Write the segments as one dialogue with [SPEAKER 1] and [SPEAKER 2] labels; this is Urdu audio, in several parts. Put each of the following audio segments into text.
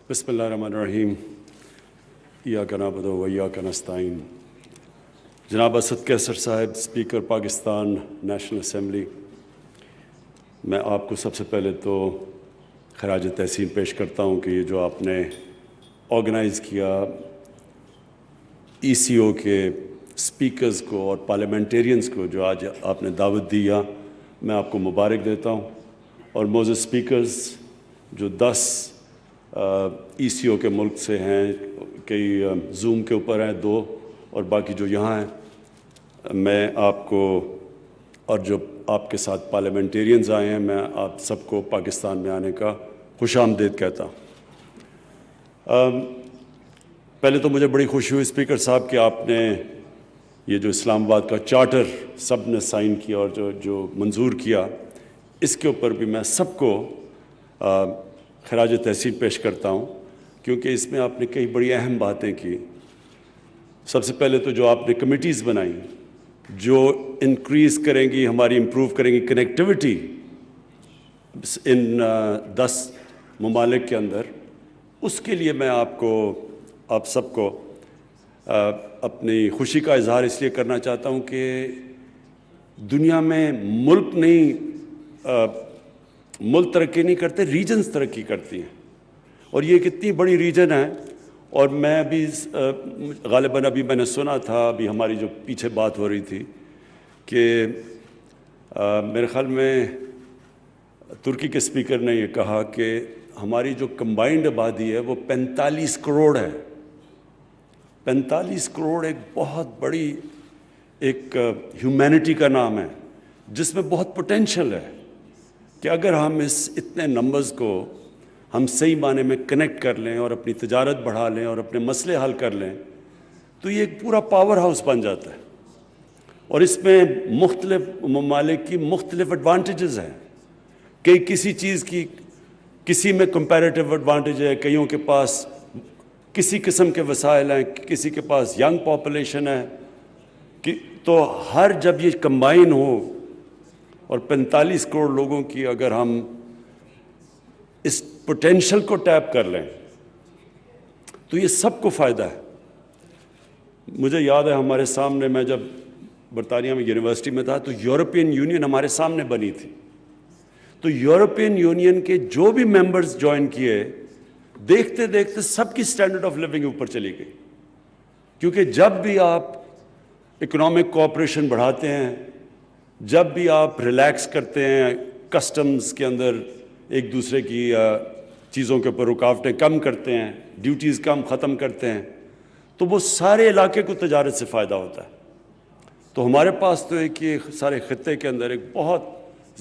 [SPEAKER 1] بسم اللہ الرحمن الرحیم ایاک نعبد و ایاک نستعین۔ جناب اسد کیسر صاحب، اسپیکر پاکستان نیشنل اسمبلی، میں آپ کو سب سے پہلے تو خراج تحسین پیش کرتا ہوں کہ یہ جو آپ نے آرگنائز کیا ای سی او کے اسپیکرز کو اور پارلیمنٹیرینز کو جو آج آپ نے دعوت دیا، میں آپ کو مبارک دیتا ہوں۔ اور موزز اسپیکرز جو 10 ای سی او کے ملک سے ہیں، کئی زوم کے اوپر ہیں 2 اور باقی جو یہاں ہیں، میں آپ کو اور جو آپ کے ساتھ پارلیمنٹیرینز آئے ہیں، میں آپ سب کو پاکستان میں آنے کا خوش آمدید کہتا ہوں۔ پہلے تو مجھے بڑی خوشی ہوئی اسپیکر صاحب کہ آپ نے یہ جو اسلام آباد کا چارٹر سب نے سائن کیا اور جو منظور کیا، اس کے اوپر بھی میں سب کو خراج تحسین پیش کرتا ہوں، کیونکہ اس میں آپ نے کئی بڑی اہم باتیں کی۔ سب سے پہلے تو جو آپ نے کمیٹیز بنائیں جو انکریز کریں گی، ہماری امپروو کریں گی کنیکٹیوٹی ان 10 ممالک کے اندر، اس کے لیے میں آپ سب کو اپنی خوشی کا اظہار اس لیے کرنا چاہتا ہوں کہ دنیا میں ملک ترقی نہیں کرتے، ریجنز ترقی کرتی ہیں، اور یہ کتنی بڑی ریجن ہے۔ اور میں بھی غالباً ابھی میں نے سنا تھا، ابھی ہماری جو پیچھے بات ہو رہی تھی کہ میرے خیال میں ترکی کے اسپیکر نے یہ کہا کہ ہماری جو کمبائنڈ آبادی ہے وہ 45 کروڑ ہے۔ 45 کروڑ ایک بہت بڑی ایک ہیومینٹی کا نام ہے، جس میں بہت پوٹینشل ہے کہ اگر ہم اس اتنے نمبرز کو ہم صحیح معنی میں کنیکٹ کر لیں اور اپنی تجارت بڑھا لیں اور اپنے مسئلے حل کر لیں تو یہ ایک پورا پاور ہاؤس بن جاتا ہے۔ اور اس میں مختلف ممالک کی مختلف ایڈوانٹیجز ہیں، کسی چیز کی کسی میں کمپیریٹیو ایڈوانٹیج ہے، کئیوں کے پاس کسی قسم کے وسائل ہیں، کسی کے پاس ینگ پاپولیشن ہے، تو جب یہ کمبائن ہو اور 45 کروڑ لوگوں کی اگر ہم اس پوٹینشل کو ٹیپ کر لیں تو یہ سب کو فائدہ ہے۔ مجھے یاد ہے ہمارے سامنے، میں جب برطانیہ میں یونیورسٹی میں تھا تو یورپین یونین ہمارے سامنے بنی تھی، تو یورپین یونین کے جو بھی ممبرز جوائن کیے، دیکھتے دیکھتے سب کی سٹینڈرڈ آف لیونگ اوپر چلی گئی، کیونکہ جب بھی آپ اکنامک کوآپریشن بڑھاتے ہیں، جب بھی آپ ریلیکس کرتے ہیں کسٹمز کے اندر، ایک دوسرے کی چیزوں کے اوپر رکاوٹیں کم کرتے ہیں، ڈیوٹیز کم ختم کرتے ہیں، تو وہ سارے علاقے کو تجارت سے فائدہ ہوتا ہے۔ تو ہمارے پاس تو ایک یہ سارے خطے کے اندر ایک بہت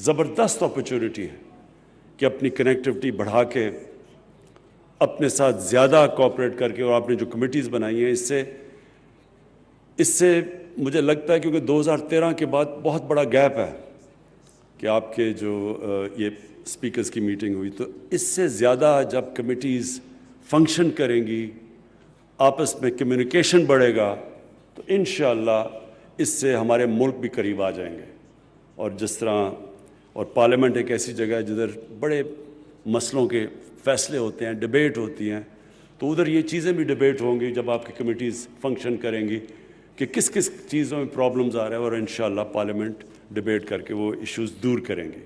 [SPEAKER 1] زبردست اپرچونٹی ہے کہ اپنی کنیکٹیوٹی بڑھا کے اپنے ساتھ زیادہ کوآپریٹ کر کے، اور آپ نے جو کمیٹیز بنائی ہیں اس سے مجھے لگتا ہے، کیونکہ 2013 کے بعد بہت بڑا گیپ ہے کہ آپ کے جو یہ اسپیکرز کی میٹنگ ہوئی، تو اس سے زیادہ جب کمیٹیز فنکشن کریں گی، آپس میں کمیونیکیشن بڑھے گا، تو انشاءاللہ اس سے ہمارے ملک بھی قریب آ جائیں گے۔ اور جس طرح اور پارلیمنٹ ایک ایسی جگہ ہے جدھر بڑے مسئلوں کے فیصلے ہوتے ہیں، ڈیبیٹ ہوتی ہیں، تو ادھر یہ چیزیں بھی ڈیبیٹ ہوں گی جب آپ کی کمیٹیز فنکشن کریں گی کہ کس چیزوں میں پرابلمز آ رہے ہیں، اور انشاءاللہ پارلیمنٹ ڈیبیٹ کر کے وہ ایشوز دور کریں گے۔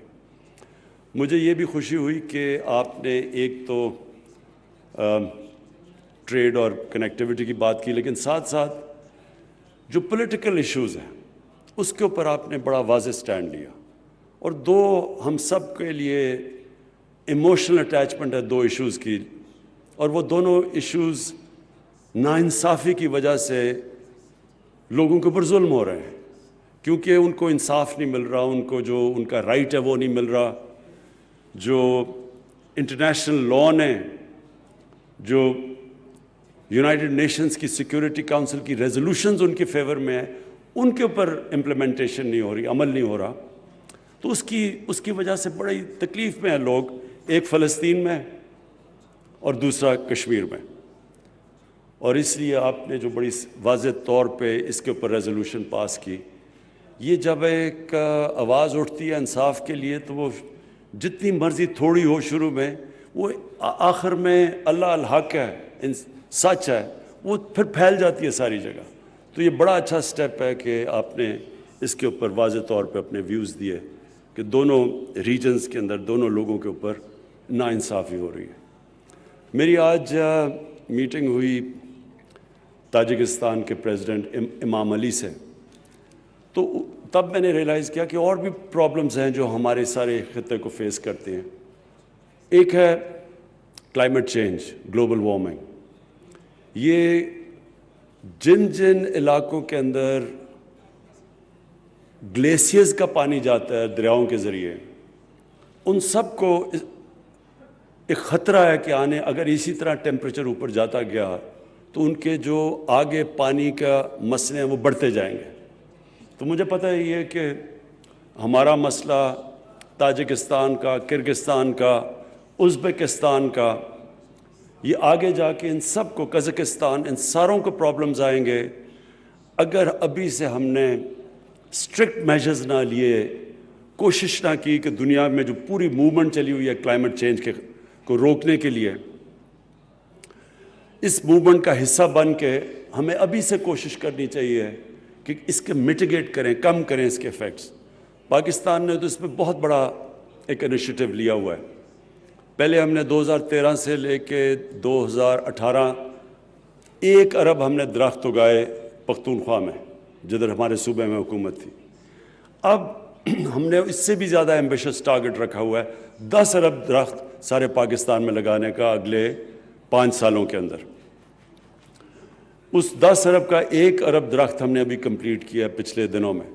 [SPEAKER 1] مجھے یہ بھی خوشی ہوئی کہ آپ نے ایک تو ٹریڈ اور کنیکٹیوٹی کی بات کی، لیکن ساتھ ساتھ جو پولیٹیکل ایشوز ہیں اس کے اوپر آپ نے بڑا واضح سٹینڈ لیا، اور ہم سب کے لیے ایموشنل اٹیچمنٹ ہے 2 ایشوز کی، اور وہ دونوں ایشوز ناانصافی کی وجہ سے لوگوں کے اوپر ظلم ہو رہے ہیں، کیونکہ ان کو انصاف نہیں مل رہا، ان کو جو ان کا رائٹ ہے وہ نہیں مل رہا، جو انٹرنیشنل لاء نے، جو یونائٹڈ نیشنز کی سیکیورٹی کاؤنسل کی ریزولوشنز ان کے فیور میں ہیں، ان کے اوپر امپلیمنٹیشن نہیں ہو رہی، عمل نہیں ہو رہا، تو اس کی وجہ سے بڑی تکلیف میں ہیں لوگ، ایک فلسطین میں اور دوسرا کشمیر میں۔ اور اس لیے آپ نے جو بڑی واضح طور پہ اس کے اوپر ریزولوشن پاس کی، یہ جب ایک آواز اٹھتی ہے انصاف کے لیے تو وہ جتنی مرضی تھوڑی ہو شروع میں، وہ آخر میں اللہ الحق ہے، سچ ہے، وہ پھر پھیل جاتی ہے ساری جگہ. تو یہ بڑا اچھا سٹیپ ہے کہ آپ نے اس کے اوپر واضح طور پہ اپنے ویوز دیے کہ دونوں ریجنز کے اندر دونوں لوگوں کے اوپر ناانصافی ہو رہی ہے. میری آج میٹنگ ہوئی تاجکستان کے پریزیڈنٹ امام علی سے، تو تب میں نے ریئلائز کیا کہ اور بھی پرابلمز ہیں جو ہمارے سارے خطے کو فیس کرتے ہیں. ایک ہے کلائمیٹ چینج، گلوبل وارمنگ. یہ جن علاقوں کے اندر گلیشیئرز کا پانی جاتا ہے دریاؤں کے ذریعے، ان سب کو ایک خطرہ ہے کہ اگر اسی طرح ٹیمپریچر اوپر جاتا گیا تو ان کے جو آگے پانی کا مسئلے ہیں وہ بڑھتے جائیں گے. تو مجھے پتہ ہے یہ کہ ہمارا مسئلہ تاجکستان کا، کرگستان کا، ازبکستان کا، یہ آگے جا کے ان سب کو، قزاقستان، ان ساروں کو پرابلمز آئیں گے اگر ابھی سے ہم نے اسٹرکٹ میجرز نہ لیے، کوشش نہ کی کہ دنیا میں جو پوری موومنٹ چلی ہوئی ہے کلائمیٹ چینج کو روکنے کے لیے، اس موومنٹ کا حصہ بن کے ہمیں ابھی سے کوشش کرنی چاہیے کہ اس کے میٹیگیٹ کریں، کم کریں اس کے ایفیکٹس. پاکستان نے تو اس میں بہت بڑا ایک انیشیٹو لیا ہوا ہے. پہلے ہم نے 2013 سے لے کے 2018 1 ارب ہم نے درخت اگائے پختونخوا میں، جدھر ہمارے صوبے میں حکومت تھی. اب ہم نے اس سے بھی زیادہ ایمبیشس ٹارگٹ رکھا ہوا ہے 10 ارب درخت سارے پاکستان میں لگانے کا اگلے 5 سالوں کے اندر. اس 10 ارب کا 1 ارب درخت ہم نے ابھی کمپلیٹ کیا ہے پچھلے دنوں میں.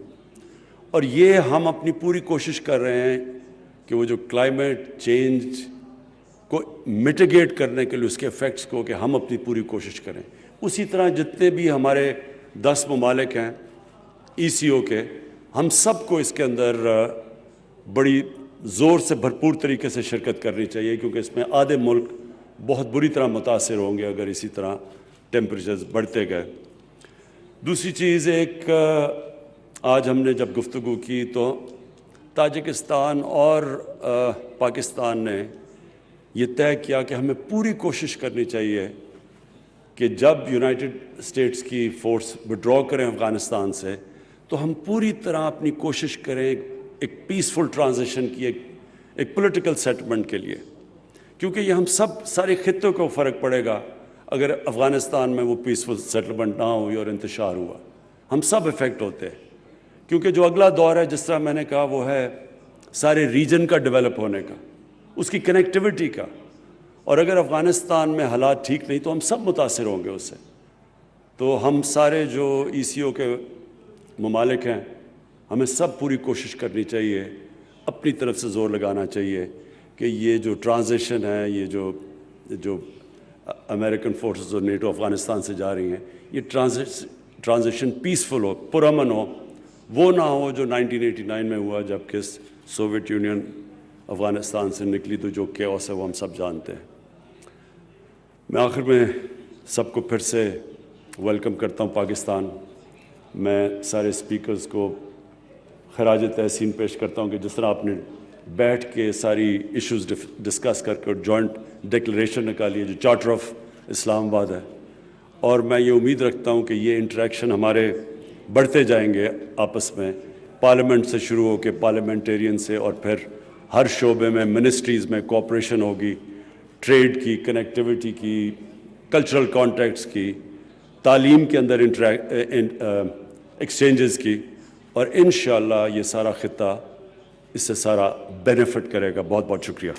[SPEAKER 1] اور یہ ہم اپنی پوری کوشش کر رہے ہیں کہ وہ جو کلائمیٹ چینج کو میٹیگیٹ کرنے کے لیے، اس کے ایفیکٹس کو، کہ ہم اپنی پوری کوشش کریں. اسی طرح جتنے بھی ہمارے 10 ممالک ہیں ECO کے، ہم سب کو اس کے اندر بڑی زور سے بھرپور طریقے سے شرکت کرنی چاہیے، کیونکہ اس میں آدھے ملک بہت بری طرح متاثر ہوں گے اگر اسی طرح ٹیمپریچرز بڑھتے گئے. دوسری چیز، ایک آج ہم نے جب گفتگو کی تو تاجکستان اور پاکستان نے یہ طے کیا کہ ہمیں پوری کوشش کرنی چاہیے کہ جب یونائٹڈ اسٹیٹس کی فورس وڈرا کریں افغانستان سے، تو ہم پوری طرح اپنی کوشش کریں ایک پیسفل ٹرانزیشن کی، ایک پولیٹیکل سیٹلمنٹ کے لیے. کیونکہ یہ ہم سارے خطوں کو فرق پڑے گا اگر افغانستان میں وہ پیسفل سیٹلمنٹ نہ ہوئی اور انتشار ہوا. ہم سب افیکٹ ہوتے ہیں، کیونکہ جو اگلا دور ہے، جس طرح میں نے کہا، وہ ہے سارے ریجن کا ڈیولپ ہونے کا، اس کی کنیکٹیوٹی کا. اور اگر افغانستان میں حالات ٹھیک نہیں تو ہم سب متاثر ہوں گے اس سے. تو ہم سارے جو ECO کے ممالک ہیں، ہمیں سب پوری کوشش کرنی چاہیے، اپنی طرف سے زور لگانا چاہیے کہ یہ جو ٹرانزیشن ہے، یہ جو امریکن فورسز اور نیٹو افغانستان سے جا رہی ہیں، یہ ٹرانزیشن پیسفل ہو، پرامن ہو. وہ نہ ہو جو 1989 میں ہوا جب کہ سوویت یونین افغانستان سے نکلی، تو جو کیوس ہے وہ ہم سب جانتے ہیں. میں آخر میں سب کو پھر سے ویلکم کرتا ہوں پاکستان. میں سارے اسپیکرز کو خراج تحسین پیش کرتا ہوں کہ جس طرح آپ نے بیٹھ کے ساری ایشوز ڈسکس کر کے جوائنٹ ڈکلیریشن نکالی ہے جو چارٹر آف اسلام آباد ہے. اور میں یہ امید رکھتا ہوں کہ یہ انٹریکشن ہمارے بڑھتے جائیں گے آپس میں، پارلیمنٹ سے شروع ہو کے پارلیمنٹیرین سے، اور پھر ہر شعبے میں، منسٹریز میں کوآپریشن ہوگی، ٹریڈ کی، کنیکٹیوٹی کی، کلچرل کانٹیکٹس کی، تعلیم کے اندر ایکسچینجز کی. اور انشاءاللہ یہ سارا خطہ اس سے سارا بینیفٹ کرے گا. بہت بہت شکریہ.